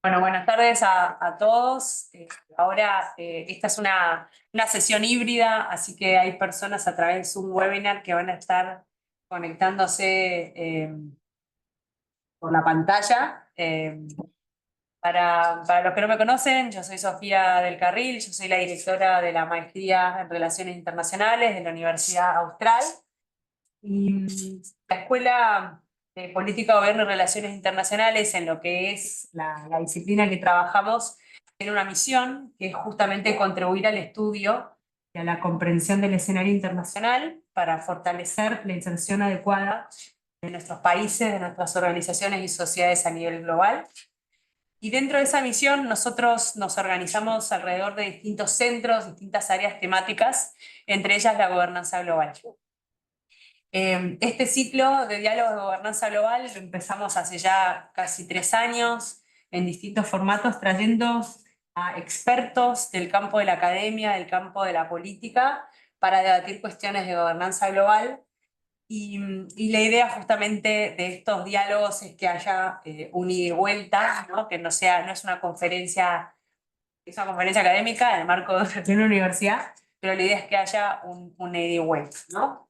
Bueno, buenas tardes a todos. Ahora esta es una sesión híbrida, así que hay personas a través de Zoom Webinar que van a estar conectándose por la pantalla. Para los que no me conocen, yo soy Sofía del Carril, yo soy la directora de la Maestría en Relaciones Internacionales de la Universidad Austral. Y la Escuela de Política, Gobierno y Relaciones Internacionales, en lo que es la disciplina que trabajamos, tiene una misión que es justamente contribuir al estudio y a la comprensión del escenario internacional para fortalecer la inserción adecuada de nuestros países, de nuestras organizaciones y sociedades a nivel global. Y dentro de esa misión nosotros nos organizamos alrededor de distintos centros, distintas áreas temáticas, entre ellas la gobernanza global. Este ciclo de diálogos de gobernanza global lo empezamos hace ya casi 3 años, en distintos formatos, trayendo a expertos del campo de la academia, del campo de la política, para debatir cuestiones de gobernanza global. Y la idea justamente de estos diálogos es que haya un ida y vuelta, ¿no? Que no es una conferencia, es una conferencia académica en el marco de una universidad, pero la idea es que haya un ida y vuelta, ¿no?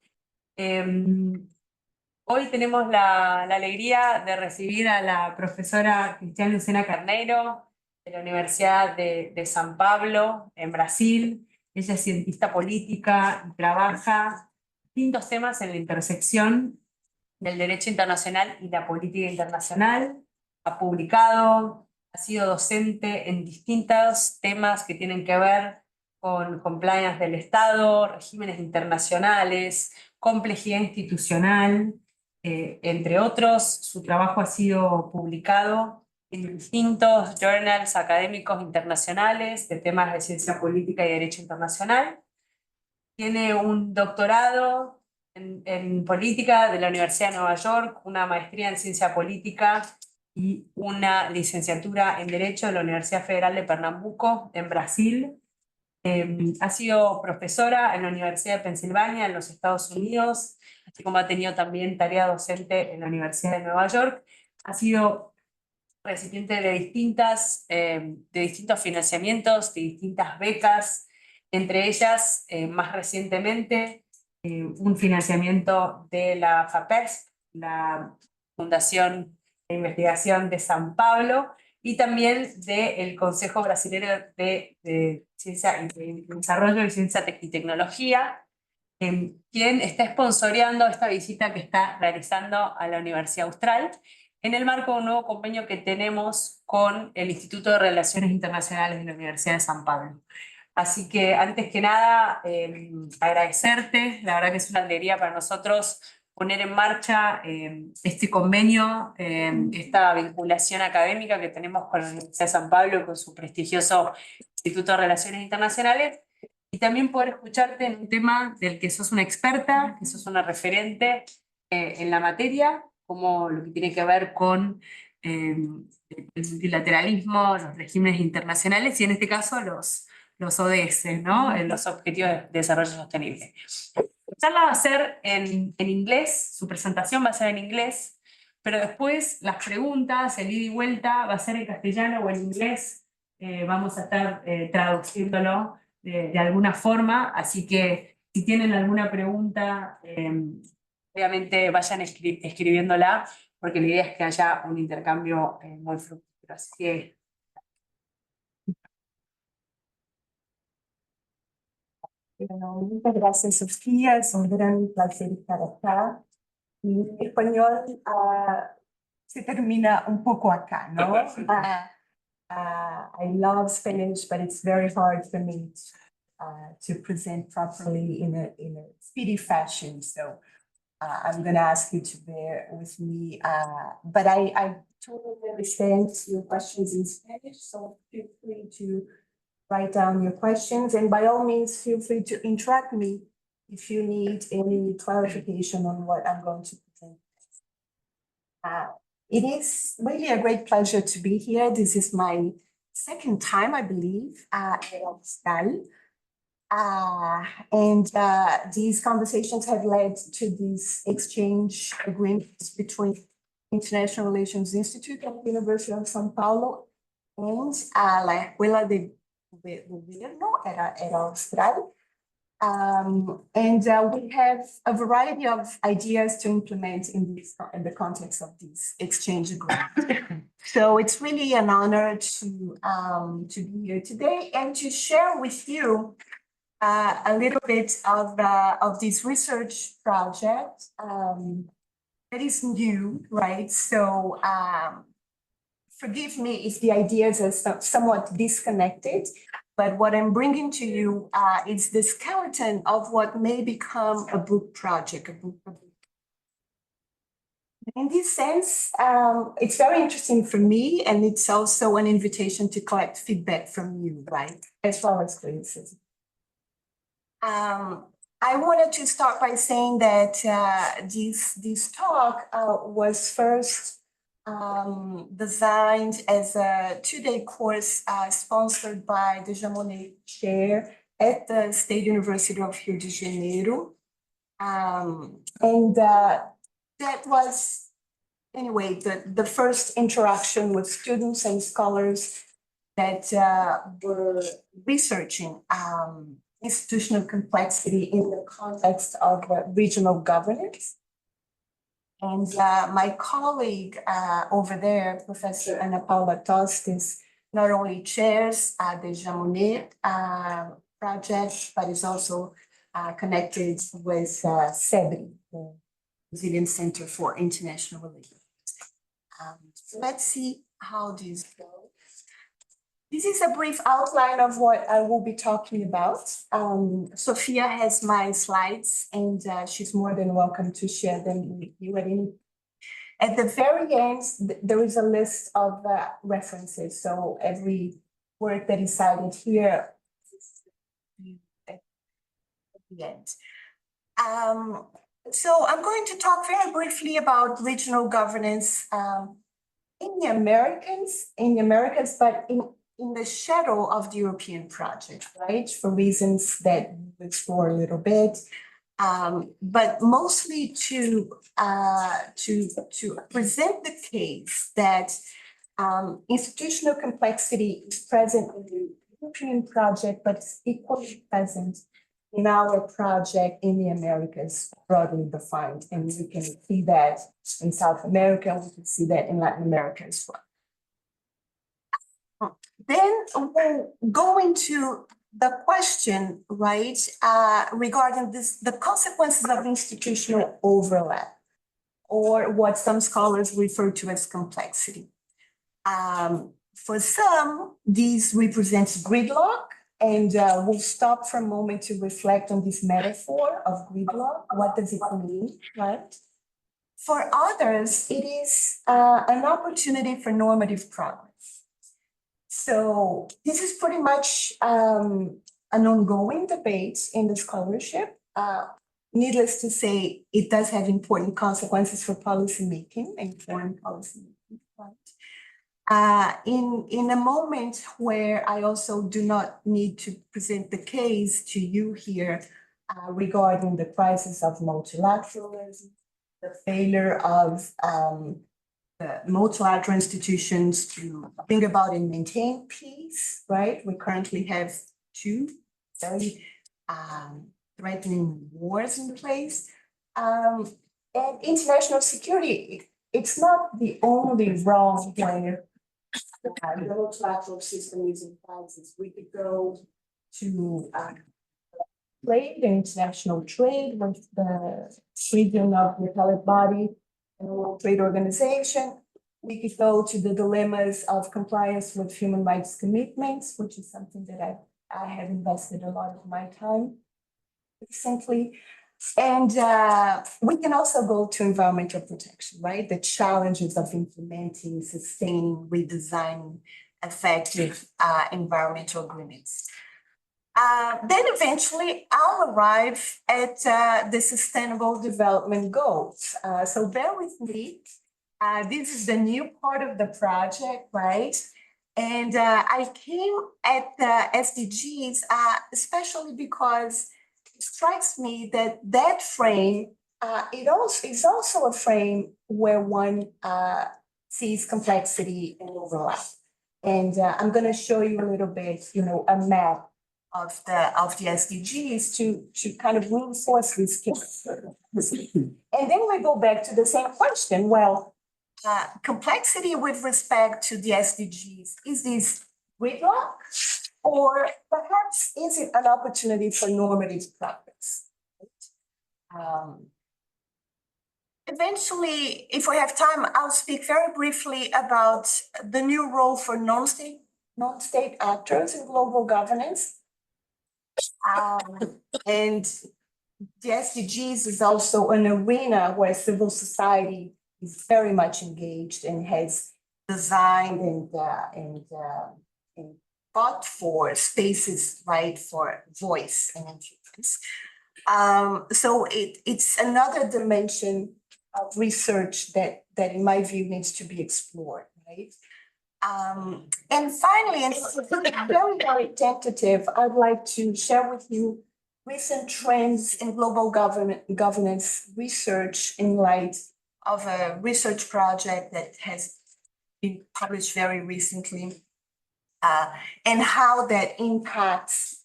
Hoy tenemos la alegría de recibir a la profesora Cristiane Lucena Carneiro de la Universidad de São Paulo, en Brasil. Ella es cientista política y trabaja distintos temas en la intersección del derecho internacional y la política internacional. Ha publicado, ha sido docente en distintos temas que tienen que ver con compliance del Estado, regímenes internacionales, complejidad institucional, entre otros. Su trabajo ha sido publicado en distintos journals académicos internacionales de temas de ciencia política y derecho internacional. Tiene un doctorado en política de la Universidad de Nueva York, una maestría en ciencia política y una licenciatura en Derecho de la Universidad Federal de Pernambuco, en Brasil. Ha sido profesora en la Universidad de Pensilvania, en los Estados Unidos, así como ha tenido también tarea docente en la Universidad de Nueva York. Ha sido recipiente de distintos financiamientos, de distintas becas, entre ellas, más recientemente, un financiamiento de la FAPERS, la Fundación de Investigación de São Paulo, y también del Consejo Brasileño de Ciencia y Desarrollo de Ciencia y Tecnología, quien está sponsoreando esta visita que está realizando a la Universidad Austral en el marco de un nuevo convenio que tenemos con el Instituto de Relaciones Internacionales de la Universidad de São Paulo. Así que, antes que nada, agradecerte. La verdad que es una alegría para nosotros poner en marcha este convenio, esta vinculación académica que tenemos con la Universidad de São Paulo, con su prestigioso Instituto de Relaciones Internacionales, y también poder escucharte en un tema del que sos una experta, que sos una referente en la materia, como lo que tiene que ver con el multilateralismo, los regímenes internacionales y en este caso los ODS, ¿no? Los Objetivos de Desarrollo Sostenible. La charla va a ser en inglés, su presentación va a ser en inglés, pero después las preguntas, el ida y vuelta, va a ser en castellano o en inglés. Vamos a estar traduciéndolo de alguna forma, así que si tienen alguna pregunta, obviamente vayan escribiéndola, porque la idea es que haya un intercambio muy fructífero. Así que muchas gracias, Sofía. Es un gran placer estar acá. Mi español se termina un poco acá, ¿no? I love Spanish, but it's very hard for me to present properly in a speedy fashion. So I'm going to ask you to bear with me. But I totally understand your questions in Spanish, so feel free to write down your questions, and by all means, feel free to interrupt me if you need any clarification on what I'm going to present. It is really a great pleasure to be here. This is my second time, I believe, at Austral. And these conversations have led to this exchange agreements between International Relations Institute and the University of São Paulo and la Escuela de Gobierno era Austral. And we have a variety of ideas to implement in the context of this exchange agreement. So it's really an honor to be here today and to share with you a little bit of this research project that is new, right? So forgive me if the ideas are somewhat disconnected, but what I'm bringing to you is the skeleton of what may become a book project, In this sense, it's very interesting for me, and it's also an invitation to collect feedback from you, right? As well as criticism. I wanted to start by saying that this talk was first designed as a two-day course sponsored by the Jamonet Chair at the State University of Rio de Janeiro. And that was, anyway, the first interaction with students and scholars that were researching institutional complexity in the context of regional governance. And my colleague over there, Professor Ana Paula Tostes, not only chairs the Jamonet project, but is also connected with CEGG, the Brazilian Center for International Relations. So let's see how this goes. This is a brief outline of what I will be talking about. Sofía has my slides, and she's more than welcome to share them with you at any. At the very end, there is a list of references. So every work that is cited here at the end. So I'm going to talk very briefly about regional governance in the Americas, but in the shadow of the European project, right? For reasons that we'll explore a little bit, but mostly to present the case that institutional complexity is present in the European project, but it's equally present in our project in the Americas, broadly defined. And we can see that in South America, we can see that in Latin America as well. Then we'll go into the question, right, regarding the consequences of institutional overlap, or what some scholars refer to as complexity. For some, these represents gridlock, and we'll stop for a moment to reflect on this metaphor of gridlock. What does it mean, right? For others, it is an opportunity for normative progress. So this is pretty much an ongoing debate in the scholarship. Needless to say, it does have important consequences for policymaking and foreign policymaking. Right? In a moment where I also do not need to present the case to you here regarding the crisis of multilateralism, the failure of the multilateral institutions to bring about and maintain peace, right? We currently have two very threatening wars in place. And international security, it's not the only realm where the multilateral system is in crisis. We could go to trade, international trade with the region of the appellate body and the World Trade Organization. We could go to the dilemmas of compliance with human rights commitments, which is something that I have invested a lot of my time recently. And we can also go to environmental protection, right? The challenges of implementing, sustaining, redesigning effective environmental agreements. Then eventually I'll arrive at the Sustainable Development Goals. So bear with me. This is the new part of the project, right? And I came at the SDGs, especially because it strikes me that that frame, is also a frame where one sees complexity and overlap. And I'm going to show you a little bit, a map of the SDGs to kind of reinforce this case. And then we go back to the same question. Well, complexity with respect to the SDGs, is this gridlock, or perhaps is it an opportunity for normative progress? Eventually, if we have time, I'll speak very briefly about the new role for non-state actors in global governance. And the SDGs is also an arena where civil society is very much engaged and has designed and fought for spaces, right, for voice and influence. So it's another dimension of research that in my view needs to be explored, right? And finally, and this is very, very tentative, I'd like to share with you recent trends in global governance research in light of a research project that has been published very recently, and how that impacts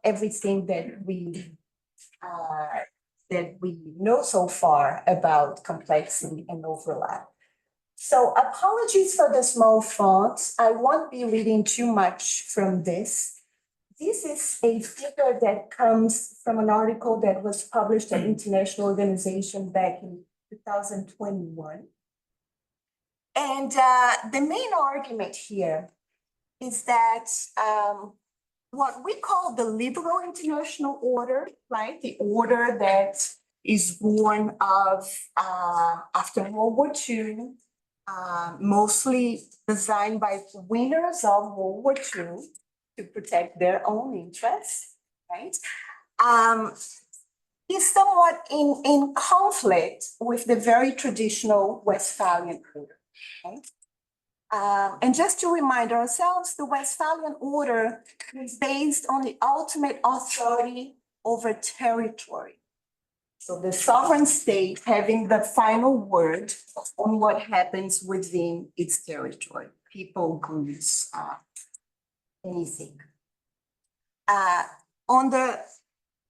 everything that we know so far about complexity and overlap. So apologies for the small font. I won't be reading too much from this. This is a figure that comes from an article that was published at International Organization back in 2021. And the main argument here is that what we call the liberal international order, right? The order that is born of after World War II, mostly designed by winners of World War II to protect their own interests, right? Is somewhat in conflict with the very traditional Westphalian order, right? And just to remind ourselves, the Westphalian order is based on the ultimate authority over territory. So the sovereign state having the final word on what happens within its territory, people, groups, anything. On the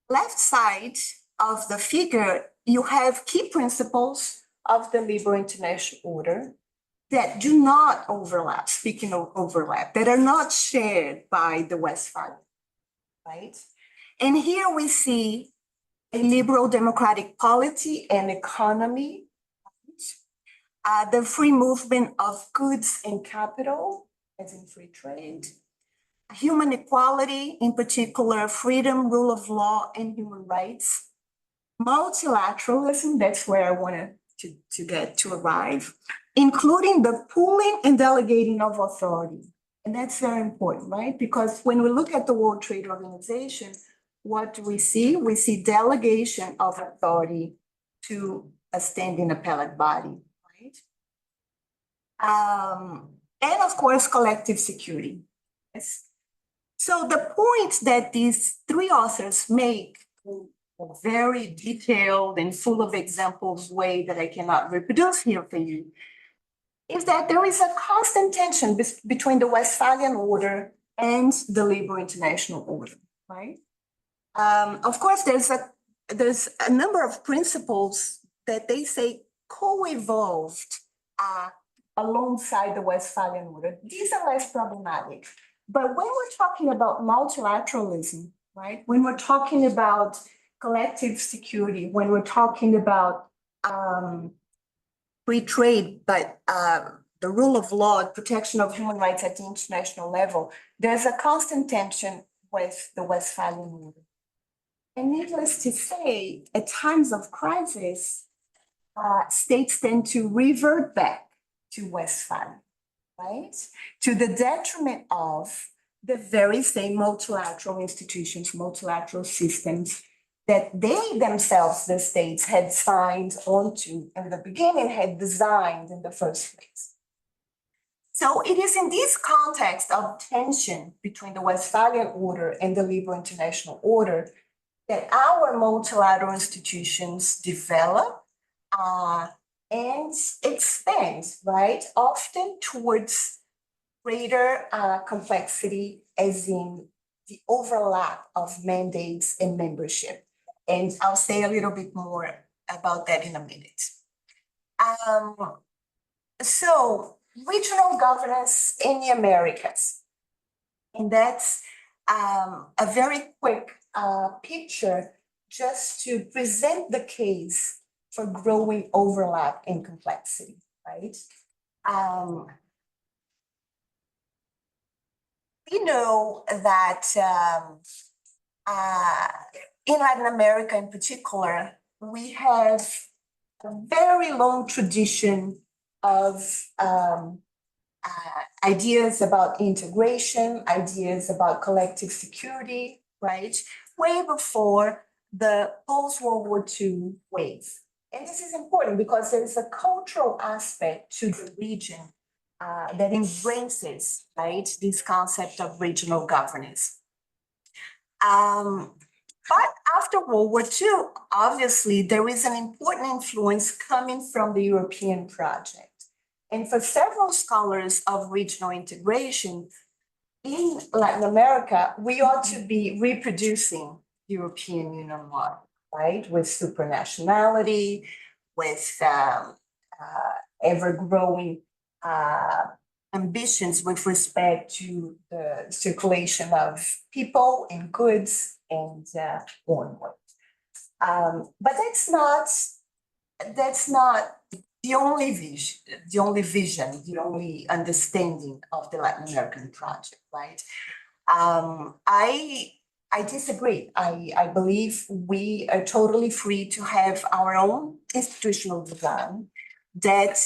left side of the figure, you have key principles of the liberal international order that do not overlap, speaking of overlap, that are not shared by the Westphalian, right? And here we see a liberal democratic polity and economy, the free movement of goods and capital, as in free trade, human equality, in particular, freedom, rule of law, and human rights, multilateralism, that's where I wanted to arrive, including the pooling and delegating of authority. And that's very important, right? Because when we look at the World Trade Organization, what do we see? We see delegation of authority to a standing appellate body, right? And of course, collective security. Yes. So the point that these three authors make in a very detailed and full of examples way that I cannot reproduce here for you is that there is a constant tension between the Westphalian order and the liberal international order, right? Of course, there's a number of principles that they say co-evolved alongside the Westphalian order. These are less problematic. But when we're talking about multilateralism, right? When we're talking about collective security, when we're talking about free trade, but the rule of law, protection of human rights at the international level, there's a constant tension with the Westphalian order. And needless to say, at times of crisis, states tend to revert back to Westphalian, right? To the detriment of the very same multilateral institutions, multilateral systems that they themselves, the states, had signed onto in the beginning, had designed in the first place. So it is in this context of tension between the Westphalian order and the liberal international order that our multilateral institutions develop and expand, right? Often towards greater complexity as in the overlap of mandates and membership. And I'll say a little bit more about that in a minute. So regional governance in the Americas. And that's a very quick picture just to present the case for growing overlap and complexity, right? We know that in Latin America in particular, we have a very long tradition of ideas about integration, ideas about collective security, right? Way before the post-World War II wave. And this is important because there is a cultural aspect to the region that embraces, right, this concept of regional governance. But after World War II, obviously, there is an important influence coming from the European project. And for several scholars of regional integration in Latin America, we ought to be reproducing European Union model, right? With supranationality, with ever-growing ambitions with respect to the circulation of people and goods and onward. But that's not the only vision, the only understanding of the Latin American project, right? I disagree. I believe we are totally free to have our own institutional design that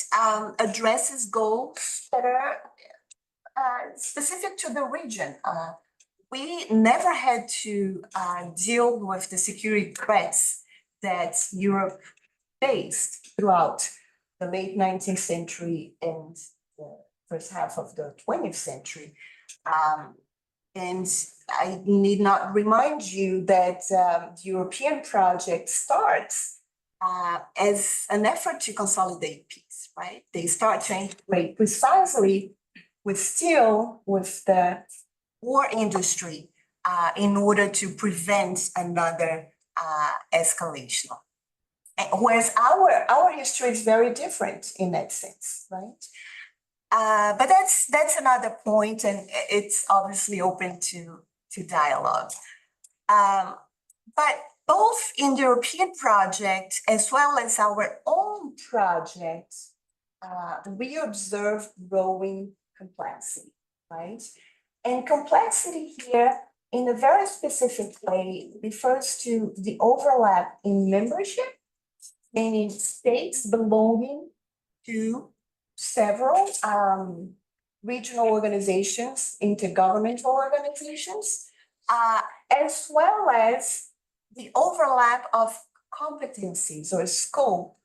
addresses goals that are specific to the region. We never had to deal with the security threats that Europe faced throughout the late 19th century and the first half of the 20th century. And I need not remind you that the European project starts as an effort to consolidate peace, right? They start to integrate precisely with steel, with the war industry, in order to prevent another escalation. Whereas our history is very different in that sense, right? But that's another point, and it's obviously open to dialogue. But both in the European project as well as our own project, we observe growing complexity, right? And complexity here, in a very specific way, refers to the overlap in membership, meaning states belonging to several regional organizations, intergovernmental organizations, as well as the overlap of competencies or scope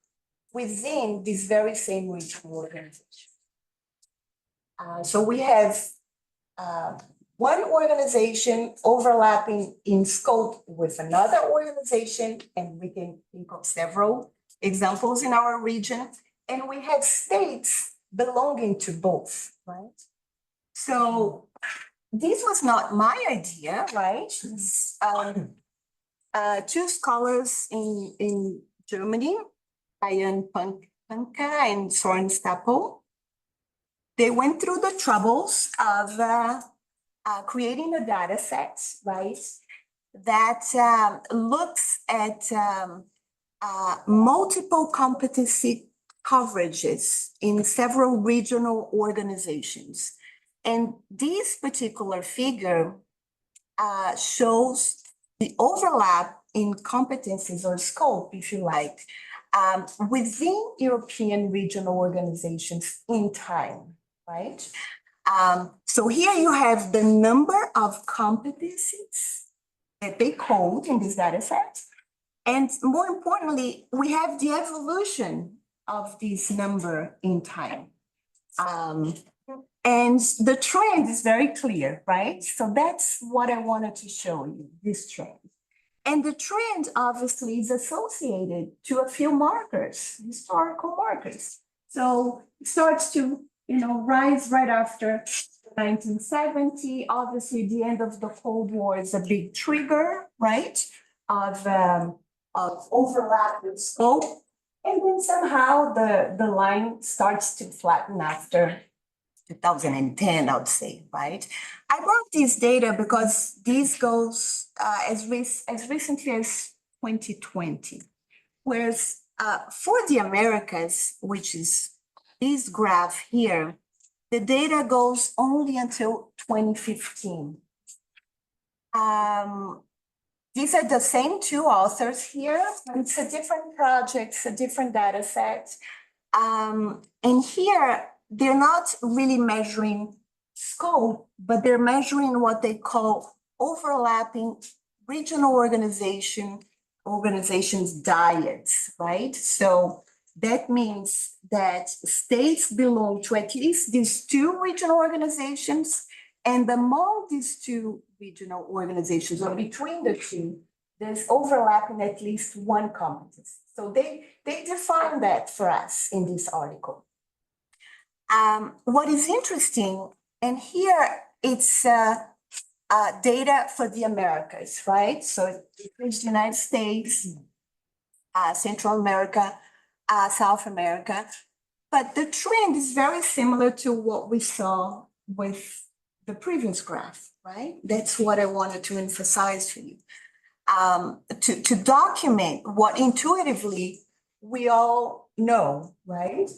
within this very same regional organization. So we have one organization overlapping in scope with another organization, and we can think of several examples in our region, and we have states belonging to both, right? So this was not my idea, right? Two scholars in Germany, Ian Punke and Soren Stappel, they went through the troubles of creating a data set, right, that looks at multiple competency coverages in several regional organizations. And this particular figure shows the overlap in competencies or scope, if you like, within European regional organizations in time, right? So here you have the number of competencies that they code in this data set. And more importantly, we have the evolution of this number in time. And the trend is very clear, right? So that's what I wanted to show you, this trend. And the trend obviously is associated to a few markers, historical markers. So it starts to rise right after 1970. Obviously, the end of the Cold War is a big trigger, right, of overlap with scope. And then somehow the line starts to flatten after 2010, I would say, right? I brought this data because this goes as recently as 2020. Whereas for the Americas, which is this graph here, the data goes only until 2015. These are the same two authors here. It's a different project, it's a different data set. And here, they're not really measuring scope, but they're measuring what they call overlapping regional organizations diets, right? So that means that states belong to at least these two regional organizations, and among these two regional organizations, or between the two, there's overlapping at least one competency. So they define that for us in this article. What is interesting, and here it's data for the Americas, right? So it includes the United States, Central America, South America, but the trend is very similar to what we saw with the previous graph, right? That's what I wanted to emphasize for you. To document what intuitively we all know, right?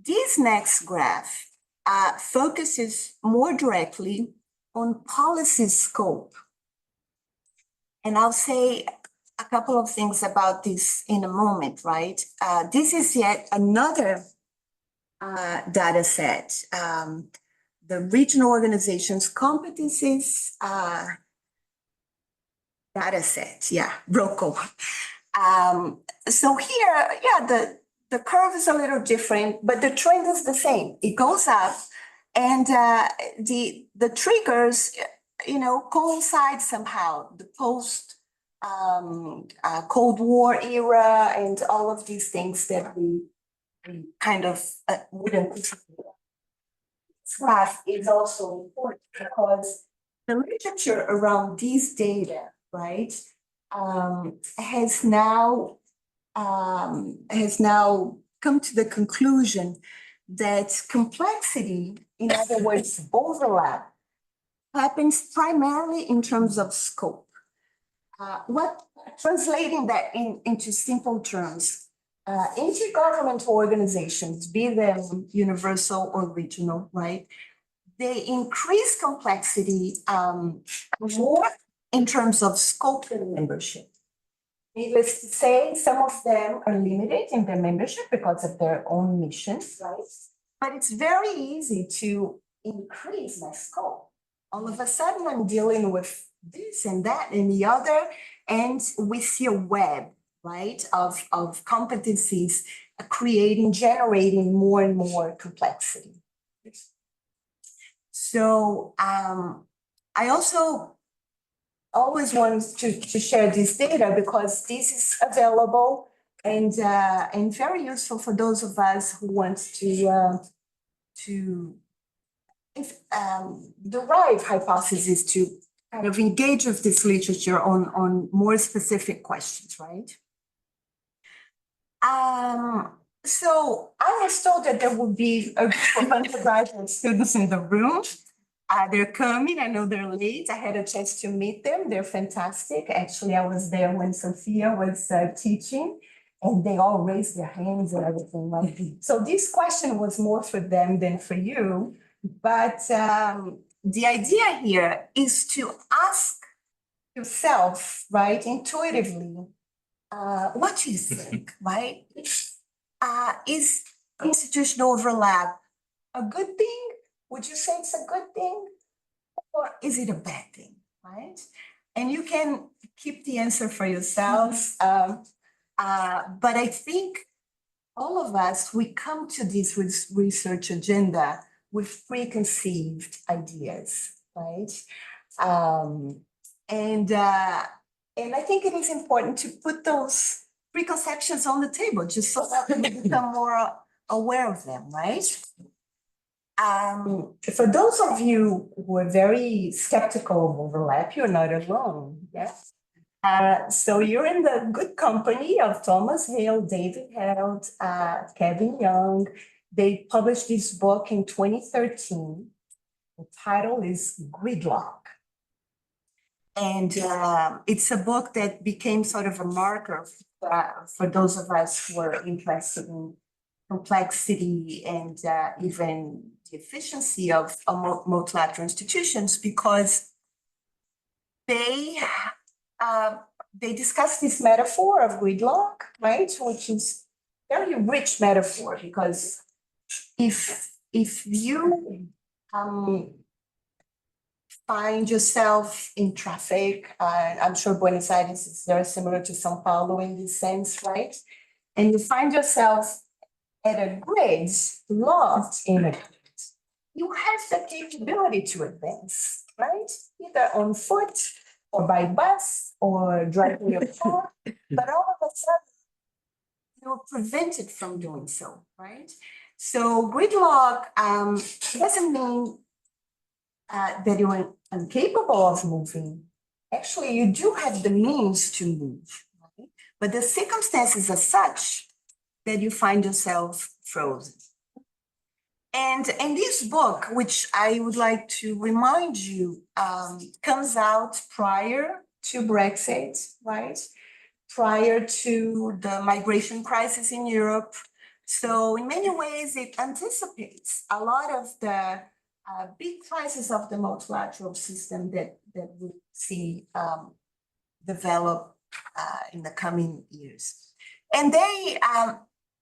This next graph focuses more directly on policy scope. And I'll say a couple of things about this in a moment, right? This is yet another data set. The regional organizations competencies data set, ROCO. So here, the curve is a little different, but the trend is the same. It goes up, and the triggers, coincide somehow. The post Cold War era and all of these things that we kind of would anticipate. This graph is also important because the literature around these data, right, has now come to the conclusion that complexity, in other words, overlap, happens primarily in terms of scope. Translating that into simple terms, intergovernmental organizations, be them universal or regional, right, they increase complexity more in terms of scope and membership. Needless to say, some of them are limited in their membership because of their own missions, right? But it's very easy to increase my scope. All of a sudden, I'm dealing with this and that and the other, and we see a web, right, of competencies generating more and more complexity. So I also always want to share this data because this is available and very useful for those of us who want to derive hypotheses, to kind of engage with this literature on more specific questions, right? So I was told that there would be a group of undergraduate students in the room. They're coming. I know they're late. I had a chance to meet them. They're fantastic. Actually, I was there when Sofía was teaching, and they all raised their hands and everything. Right? So this question was more for them than for you. But the idea here is to ask yourself, right, intuitively, what do you think, right? Is institutional overlap a good thing? Would you say it's a good thing? Or is it a bad thing, right? And you can keep the answer for yourselves. But I think all of us, we come to this research agenda with preconceived ideas, right? And I think it is important to put those preconceptions on the table, just so that we become more aware of them, right? For those of you who are very skeptical of overlap, you're not alone, yes? So you're in the good company of Thomas Hale, David Held, Kevin Young. They published this book in 2013. The title is Gridlock. And it's a book that became sort of a marker for those of us who are interested in complexity and even the efficiency of multilateral institutions, because they discuss this metaphor of gridlock, right? Which is very rich metaphor, because if you find yourself in traffic, I'm sure Buenos Aires is very similar to São Paulo in this sense, right? And you find yourself at a grid, lost in a grid, you have the capability to advance, right? Either on foot or by bus or driving your car, but all of a sudden you're prevented from doing so, right? So gridlock doesn't mean that you're incapable of moving. Actually, you do have the means to move, right? But the circumstances are such that you find yourself frozen. And in this book, which I would like to remind you, comes out prior to Brexit, right? Prior to the migration crisis in Europe. So in many ways, it anticipates a lot of the big crises of the multilateral system that we see develop in the coming years. And they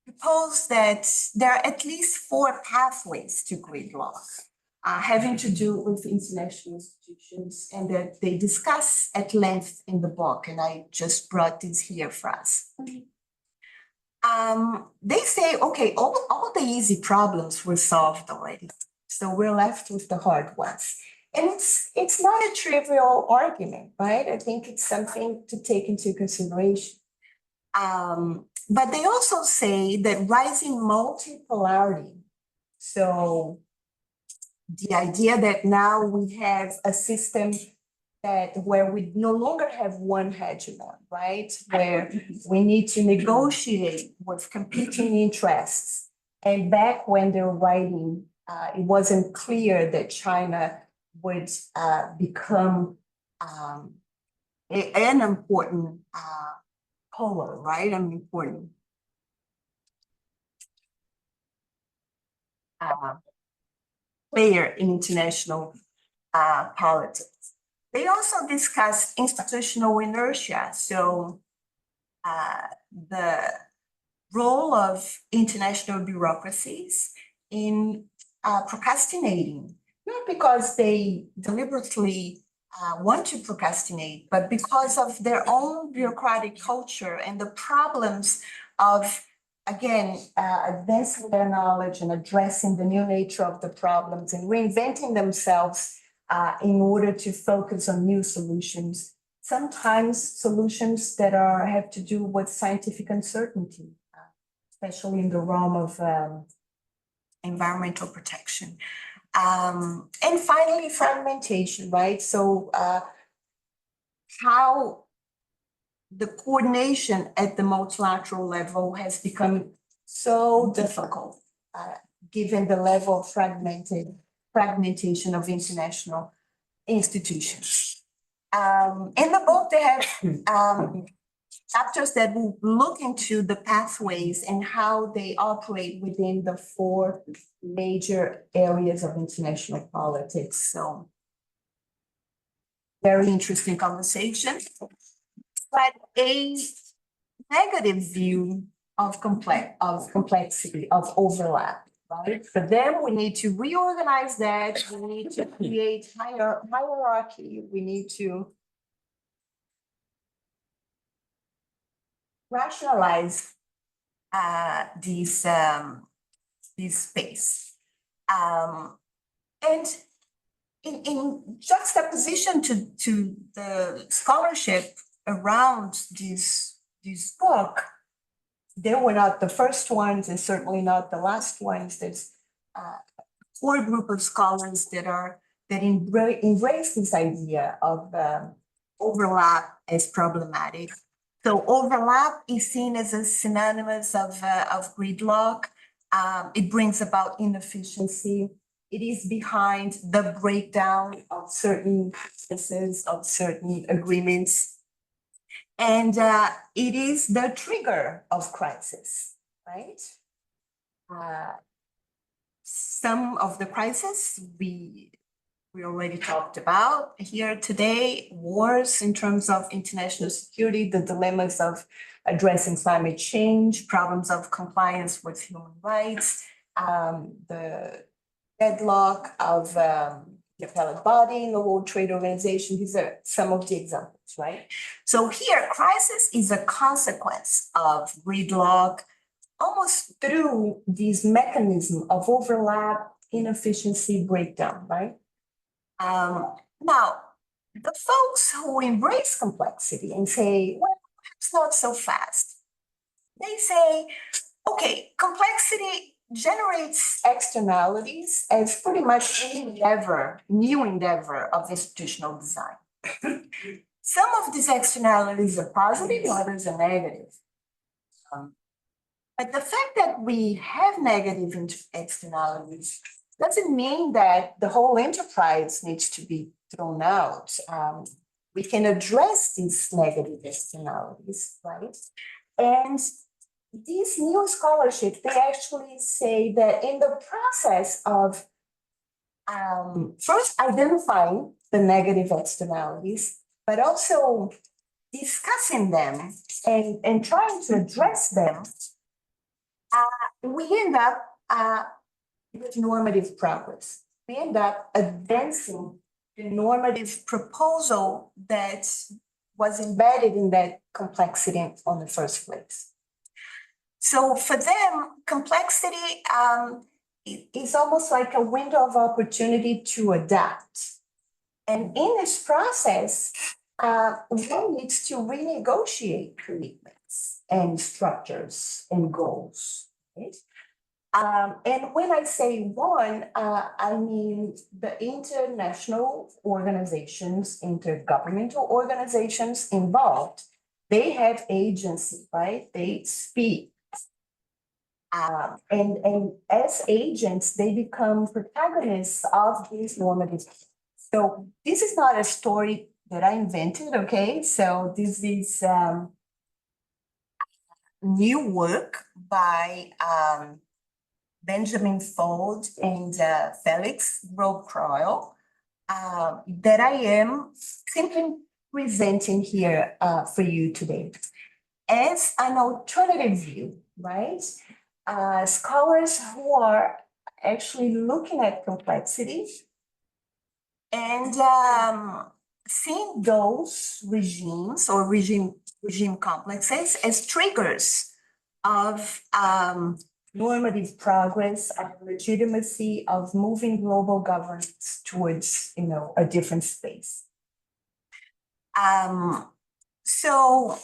propose that there are at least 4 pathways to gridlock, having to do with international institutions, and that they discuss at length in the book, and I just brought this here for us. They say, okay, all the easy problems were solved already, so we're left with the hard ones. And it's not a trivial argument, right? I think it's something to take into consideration. But they also say that rising multipolarity, so the idea that now we have a system where we no longer have one hegemon, right? Where we need to negotiate with competing interests. And back when they were writing, it wasn't clear that China would become an important polar, right? An important player in international politics. They also discussed institutional inertia. So the role of international bureaucracies in procrastinating, not because they deliberately want to procrastinate, but because of their own bureaucratic culture and the problems of, again, advancing their knowledge and addressing the new nature of the problems and reinventing themselves in order to focus on new solutions, sometimes solutions that have to do with scientific uncertainty, especially in the realm of environmental protection. And finally, fragmentation, right? So how the coordination at the multilateral level has become so difficult, given the level of fragmentation of international institutions. In the book, they have chapters that will look into the pathways and how they operate within the 4 major areas of international politics. So, very interesting conversation. But a negative view of complexity, of overlap, right? For them, we need to reorganize that. We need to create hierarchy. We need to rationalize this space. And in juxtaposition to the scholarship around this book, they were not the first ones and certainly not the last ones. There's a core group of scholars that embrace this idea of overlap as problematic. So overlap is seen as a synonymous of gridlock. It brings about inefficiency. It is behind the breakdown of certain processes, of certain agreements. And it is the trigger of crisis, right? Some of the crises we already talked about here today, wars in terms of international security, the dilemmas of addressing climate change, problems of compliance with human rights, the deadlock of the appellate body in the World Trade Organization. These are some of the examples, right? So here, crisis is a consequence of gridlock, almost through this mechanism of overlap, inefficiency, breakdown, right? Now, the folks who embrace complexity and say, well, it's not so fast, they say, okay, complexity generates externalities as pretty much new endeavor of institutional design. Some of these externalities are positive, others are negative. But the fact that we have negative externalities doesn't mean that the whole enterprise needs to be thrown out. We can address these negative externalities, right? And these new scholarships, they actually say that in the process of first identifying the negative externalities, but also discussing them and trying to address them, we end up with normative progress. We end up advancing the normative proposal that was embedded in that complexity in the first place. So for them, complexity is almost like a window of opportunity to adapt. And in this process, one needs to renegotiate commitments and structures and goals, right? And when I say one, I mean the international organizations, intergovernmental organizations involved. They have agency, right? They speak. And as agents, they become protagonists of these normative. So this is not a story that I invented, okay? So this is new work by Benjamin Fold and Felix Grove-Croyle that I am simply presenting here for you today as an alternative view, right? Scholars who are actually looking at complexity and seeing those regimes or regime complexes as triggers of normative progress, of legitimacy, of moving global governance towards, a different space. So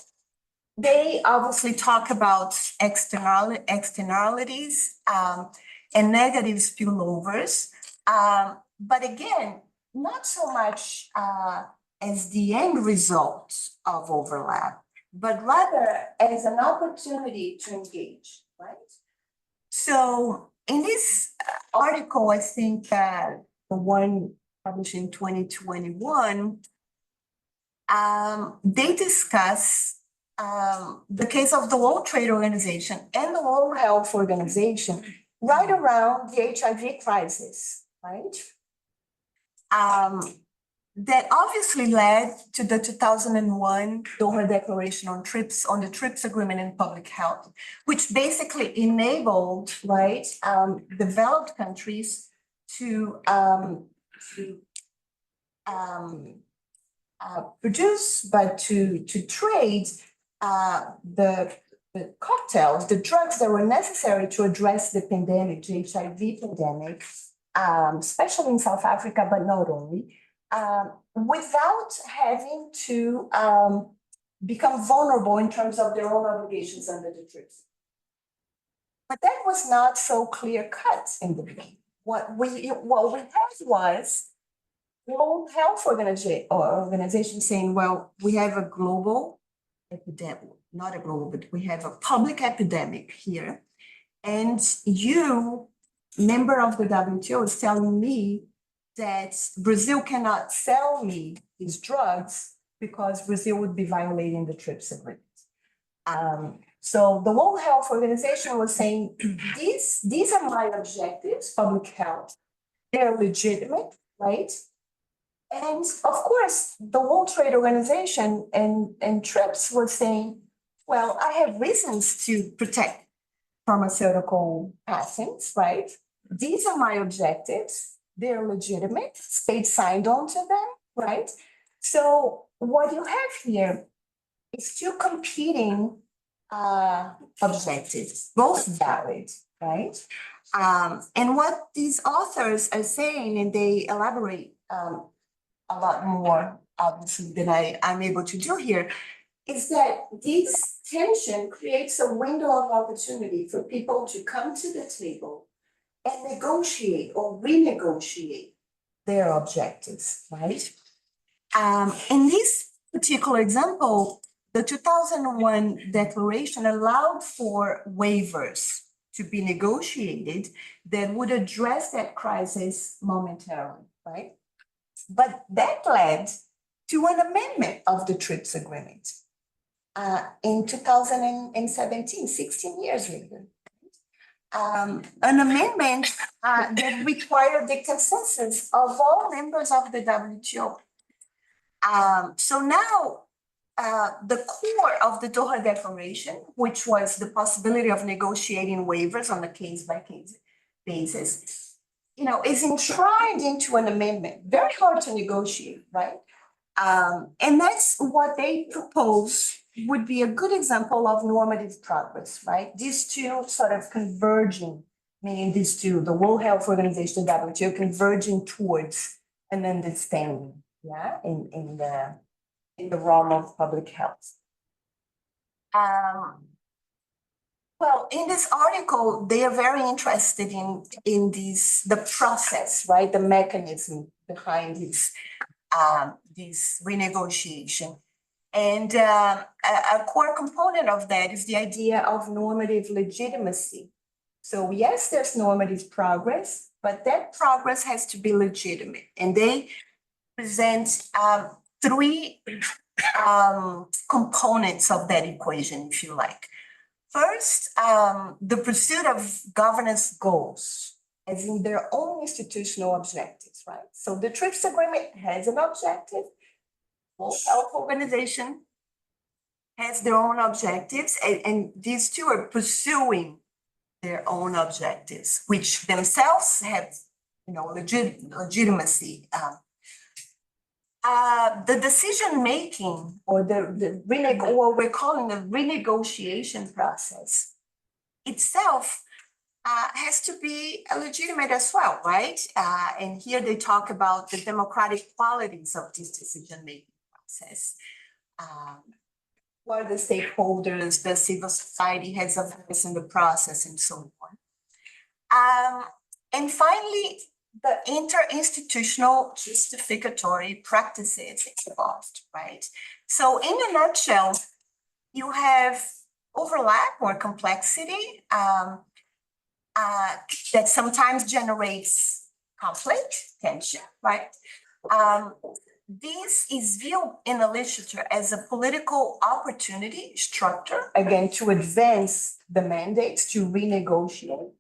they obviously talk about externalities and negative spillovers, but again, not so much as the end result of overlap, but rather as an opportunity to engage, right? So in this article, I think the one published in 2021, they discuss the case of the World Trade Organization and the World Health Organization right around the HIV crisis, right? That obviously led to the 2001 Doha Declaration on the TRIPS Agreement in Public Health, which basically enabled, right, developed countries to produce, but to trade the cocktails, the drugs that were necessary to address the pandemic, the HIV pandemic, especially in South Africa, but not only, without having to become vulnerable in terms of their own obligations under the TRIPS. But that was not so clear cut in the beginning. What we had was World Health Organization saying, well, we have a global epidemic, not a global, but we have a public epidemic here. And you, member of the WTO, is telling me that Brazil cannot sell me these drugs because Brazil would be violating the TRIPS agreement. So the World Health Organization was saying, these are my objectives, public health. They're legitimate, right? And of course, the World Trade Organization and TRIPS was saying, well, I have reasons to protect pharmaceutical patents, right? These are my objectives. They're legitimate. States signed on to them, right? So what you have here is two competing objectives, both valid, right? And what these authors are saying, and they elaborate a lot more, obviously, than I'm able to do here, is that this tension creates a window of opportunity for people to come to the table and negotiate or renegotiate their objectives, right? In this particular example, the 2001 declaration allowed for waivers to be negotiated that would address that crisis momentarily, right? But that led to an amendment of the TRIPS agreement in 2017, 16 years later. An amendment that required the consensus of all members of the WTO. So now the core of the Doha Declaration, which was the possibility of negotiating waivers on a case-by-case basis, is enshrined into an amendment. Very hard to negotiate, right? And that's what they propose would be a good example of normative progress, right? These two sort of converging, meaning these two, the World Health Organization, the WTO, converging towards an understanding, yeah, in the realm of public health. Well, in this article, they are very interested in the process, right? The mechanism behind this renegotiation. And a core component of that is the idea of normative legitimacy. So yes, there's normative progress, but that progress has to be legitimate. And they present three components of that equation, if you like. First, the pursuit of governance goals, as in their own institutional objectives, right? So the TRIPS agreement has an objective. World Health Organization has their own objectives, and these two are pursuing their own objectives, which themselves have, legitimacy. The decision making, or what we're calling the renegotiation process itself has to be legitimate as well, right? And here they talk about the democratic qualities of this decision making process. Who are the stakeholders, the civil society has a voice in the process, and so on. And finally, the interinstitutional justificatory practices involved, right? So in a nutshell, you have overlap or complexity that sometimes generates conflict, tension, right? This is viewed in the literature as a political opportunity structure, again, to advance the mandates to renegotiate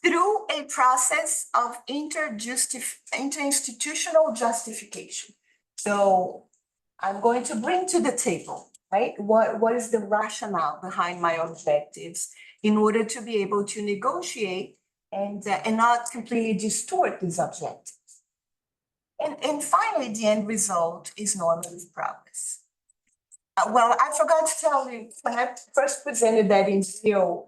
through a process of interinstitutional justification. So I'm going to bring to the table, right? What is the rationale behind my objectives in order to be able to negotiate and not completely distort these objectives. And finally, the end result is normative progress. Well, I forgot to tell you, when I first presented that in Rio,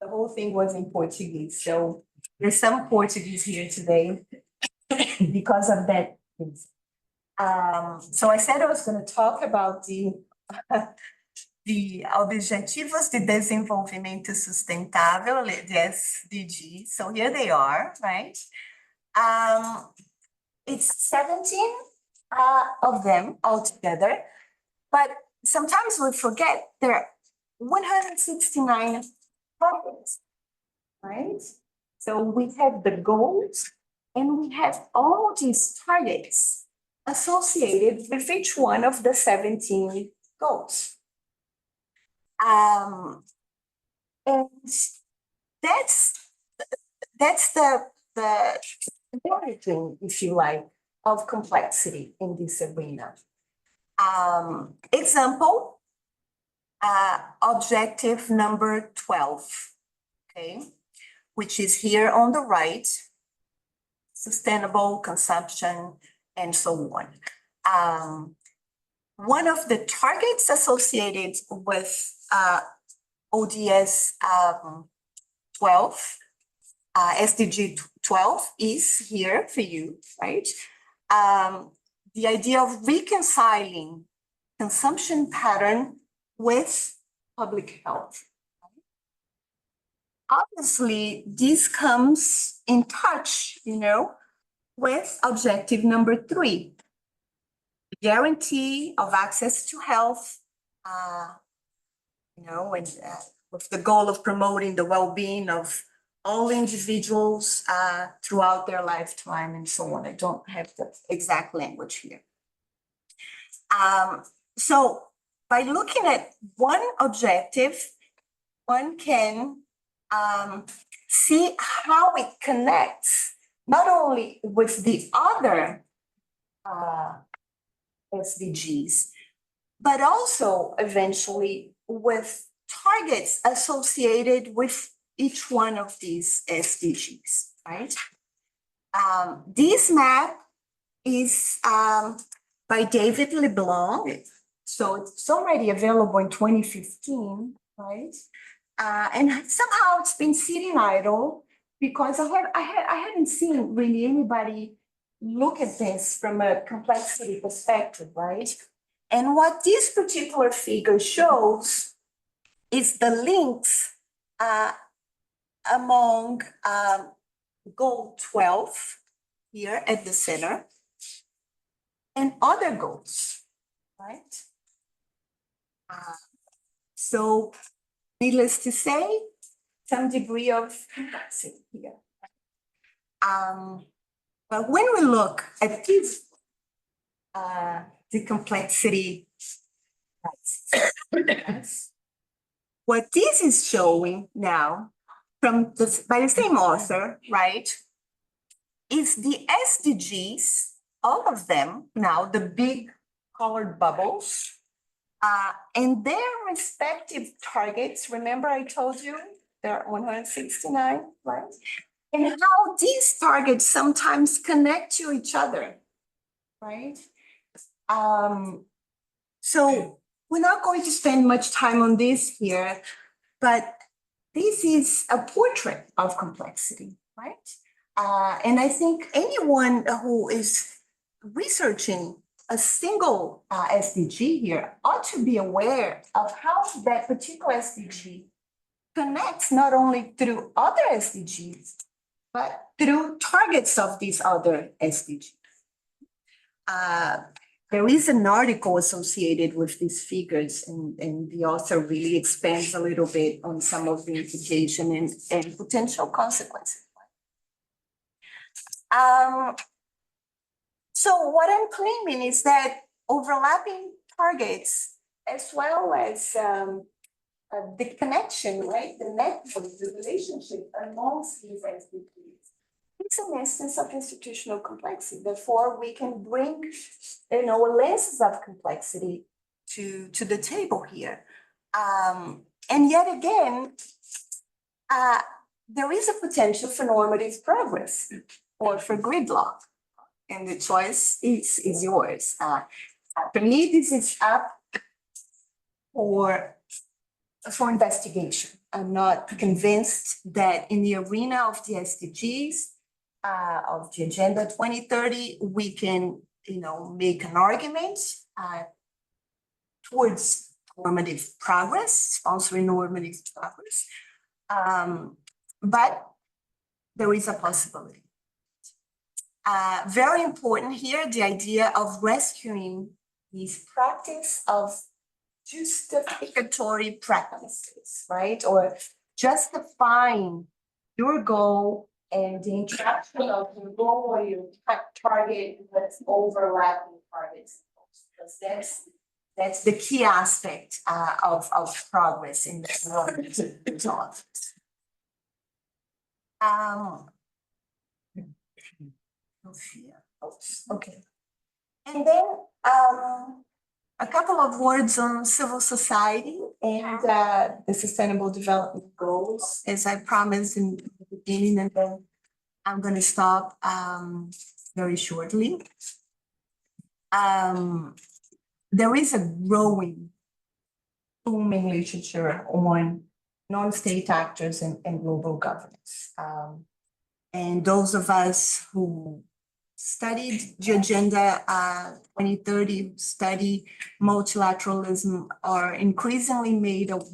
the whole thing was in Portuguese. So there's some Portuguese here today because of that. So I said I was going to talk about the the Objetivos de Desenvolvimento Sustentável, the SDGs. So here they are, right? It's 17 of them altogether, but sometimes we forget there are 169 targets, right? So we have the goals and we have all these targets associated with each one of the 17 goals. And that's the origin, if you like, of complexity in this arena. Example, objective number 12, okay, which is here on the right, sustainable consumption and so on. One of the targets associated with ODS 12, SDG 12 is here for you, right? The idea of reconciling consumption pattern with public health. Obviously, this comes in touch, with objective number 3, guarantee of access to health, and with the goal of promoting the well-being of all individuals throughout their lifetime and so on. I don't have the exact language here. So by looking at one objective, one can see how it connects not only with the other SDGs, but also eventually with targets associated with each one of these SDGs, right? This map is by David LeBlanc, so it's already available in 2015, right? And somehow it's been sitting idle because I hadn't seen really anybody look at this from a complexity perspective, right? And what this particular figure shows is the links among goal 12 here at the center and other goals, right? So needless to say, some degree of complexity here. But when we look at this, the complexity, what this is showing now by the same author, right, is the SDGs, all of them now, the big colored bubbles, and their respective targets. Remember I told you there are 169, right? And how these targets sometimes connect to each other, right? So we're not going to spend much time on this here, but this is a portrait of complexity, right? And I think anyone who is researching a single SDG here ought to be aware of how that particular SDG connects not only through other SDGs, but through targets of these other SDGs. There is an article associated with these figures, and the author really expands a little bit on some of the implication and potential consequences. So what I'm claiming is that overlapping targets, as well as the connection, right, the network, the relationship amongst these SDGs, it's an instance of institutional complexity. Therefore, we can bring, lenses of complexity to the table here. And yet again, there is a potential for normative progress or for gridlock, and the choice is yours. For me, this is up for investigation. I'm not convinced that in the arena of the SDGs, of the Agenda 2030, we can, make an argument towards normative progress, sponsoring normative progress. But there is a possibility. Very important here, the idea of rescuing this practice of justificatory practices, right? Or justifying your goal and the interaction of your goal or your target with overlapping targets. Because that's the key aspect of progress in the talk. Okay. And then a couple of words on civil society and the Sustainable Development Goals, as I promised in the beginning, and then I'm going to stop very shortly. There is a growing, booming literature on non-state actors and global governance. And those of us who studied the Agenda 2030, study multilateralism, are increasingly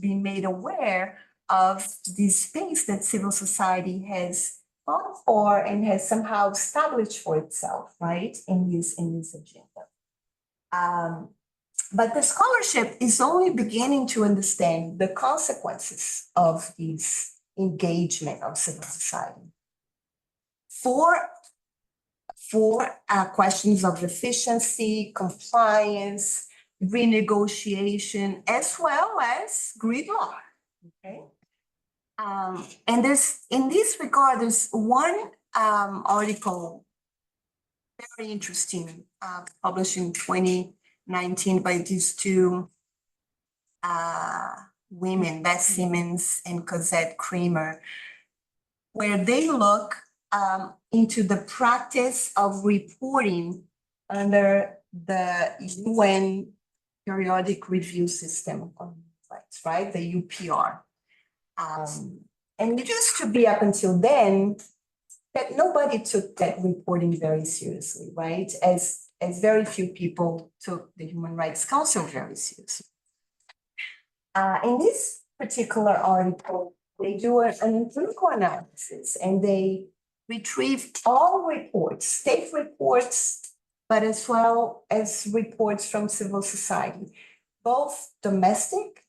being made aware of this space that civil society has fought for and has somehow established for itself, right, in this agenda. But the scholarship is only beginning to understand the consequences of this engagement of civil society. For questions of efficiency, compliance, renegotiation, as well as gridlock. Okay. And in this regard, there's one article, very interesting, published in 2019 by these two women, Beth Simmons and Cosette Kramer, where they look into the practice of reporting under the UN periodic review system on rights, right? The UPR. And it used to be up until then that nobody took that reporting very seriously, right? As very few people took the Human Rights Council very seriously. In this particular article, they do an empirical analysis and they retrieve all reports, state reports, but as well as reports from civil society, both domestic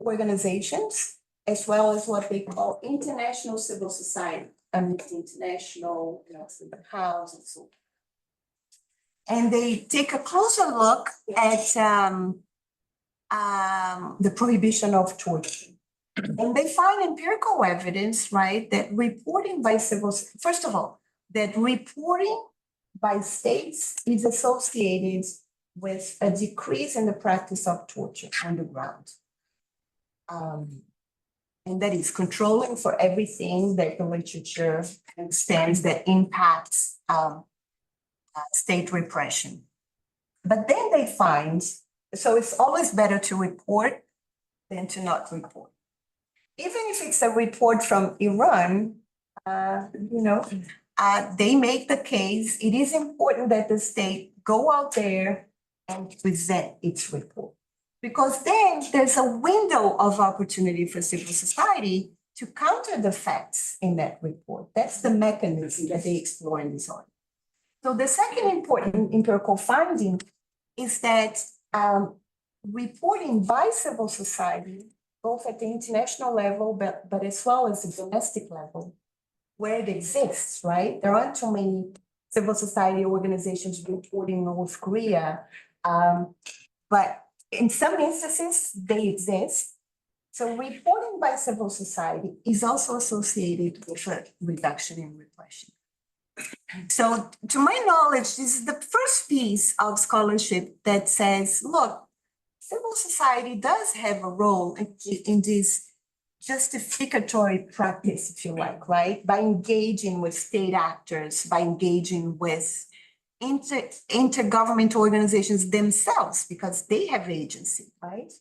organizations, as well as what they call international civil society, Amnesty International, Freedom House, and so on. And they take a closer look at the prohibition of torture. And they find empirical evidence, right, that reporting by first of all, that reporting by states is associated with a decrease in the practice of torture on the ground. And that is controlling for everything that the literature understands that impacts state repression. But then they find, so it's always better to report than to not report. Even if it's a report from Iran, they make the case, it is important that the state go out there and present its report. Because then there's a window of opportunity for civil society to counter the facts in that report. That's the mechanism that they explore in this article. So the second important empirical finding is that reporting by civil society, both at the international level, but as well as the domestic level, where it exists, right? There aren't too many civil society organizations reporting North Korea, but in some instances, they exist. So reporting by civil society is also associated with a reduction in repression. So to my knowledge, this is the first piece of scholarship that says, look, civil society does have a role in this justificatory practice, if you like, right? By engaging with state actors, by engaging with intergovernmental organizations themselves, because they have agency, right?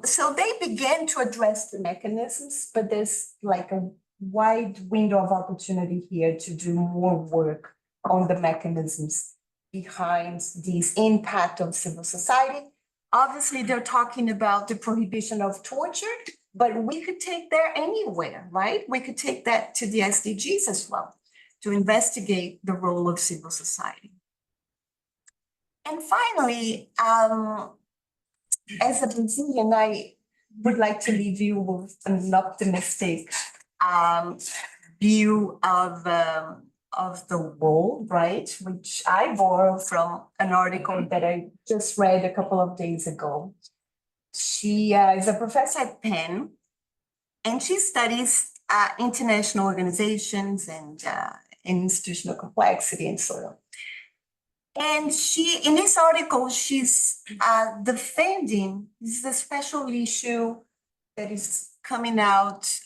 So they began to address the mechanisms, but there's like a wide window of opportunity here to do more work on the mechanisms behind this impact of civil society obviously they're talking about the prohibition of torture, but we could take that anywhere, right? We could take that to the SDGs as well, to investigate the role of civil society. And finally, as a Brazilian, I would like to leave you with an optimistic view of the world, right? Which I borrow from an article that I just read a couple of days ago. She is a professor at Penn, and she studies international organizations and institutional complexity and so on. And she, in this article, she's defending, this is a special issue that is coming out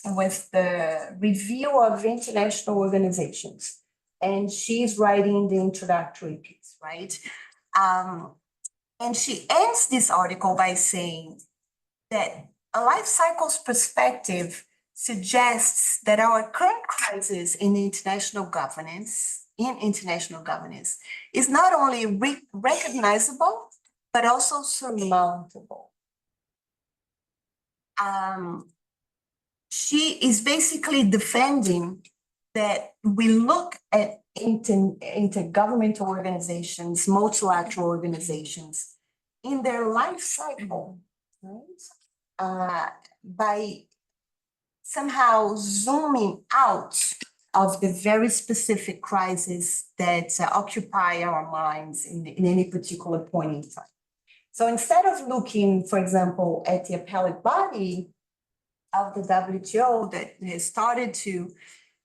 with the review of international organizations. And she's writing the introductory piece, right? And she ends this article by saying that a life cycles perspective suggests that our current crisis in international governance is not only recognizable, but also surmountable. She is basically defending that we look at intergovernmental organizations, multilateral organizations in their life cycle, right? By somehow zooming out of the very specific crises that occupy our minds in any particular point in time. So instead of looking, for example, at the appellate body of the WTO that has started to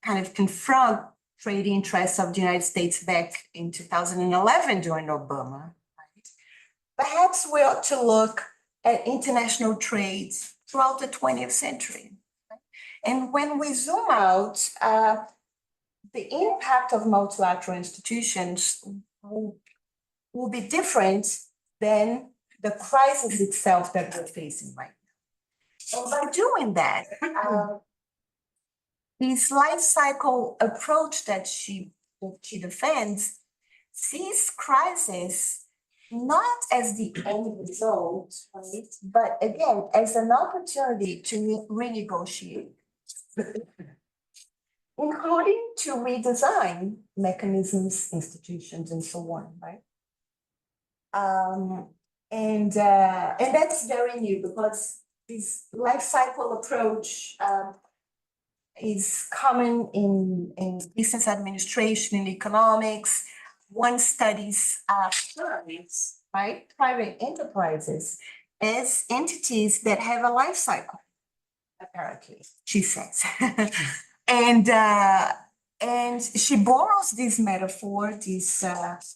kind of confront trade interests of the United States back in 2011 during Obama, right? Perhaps we ought to look at international trade throughout the 20th century. Right? And when we zoom out, the impact of multilateral institutions will be different than the crisis itself that we're facing right now. And by doing that, this life cycle approach that she defends sees crisis not as the end result, right? But again, as an opportunity to renegotiate, including to redesign mechanisms, institutions, and so on, right? And that's very new because this life cycle approach is common in business administration and economics. One studies firms, right, private enterprises as entities that have a life cycle, apparently, she says. And she borrows this metaphor, this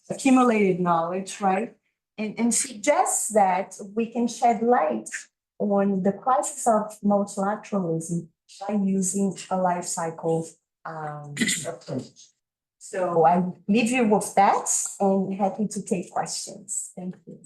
accumulated knowledge, right? And suggests that we can shed light on the crisis of multilateralism by using a life cycle approach. So I leave you with that and happy to take questions. Thank you.